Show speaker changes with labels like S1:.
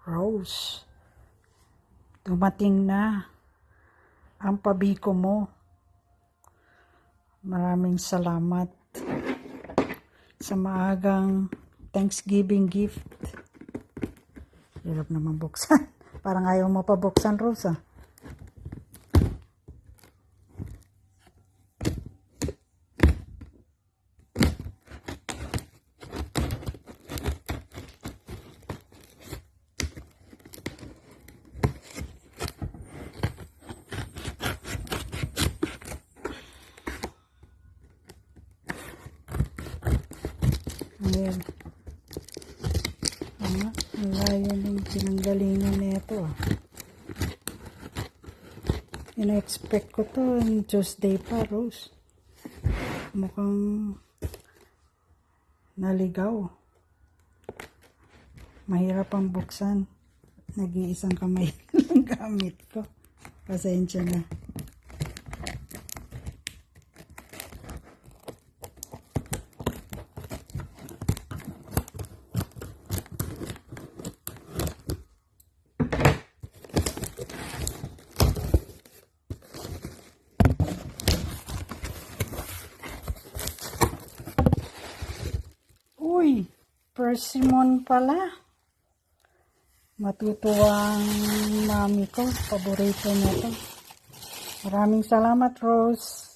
S1: Rose, dumating na ang pabiko mo. Maraming salamat sa maagang Thanksgiving gift. Hirap naman buksan. Parang ayaw mo pa buksan, Rose, ah. Ayan. Ang layo ng pinanggalingan na ito. Ina-expect ko to on Tuesday pa, Rose. Mukhang naligaw. Mahirap ang buksan. Nag-iisang kamay lang gamit ko. Pasensya na. Uy, persimmon pala. Matutuwa ang mami ko. Paborito niya to. Maraming salamat, Rose.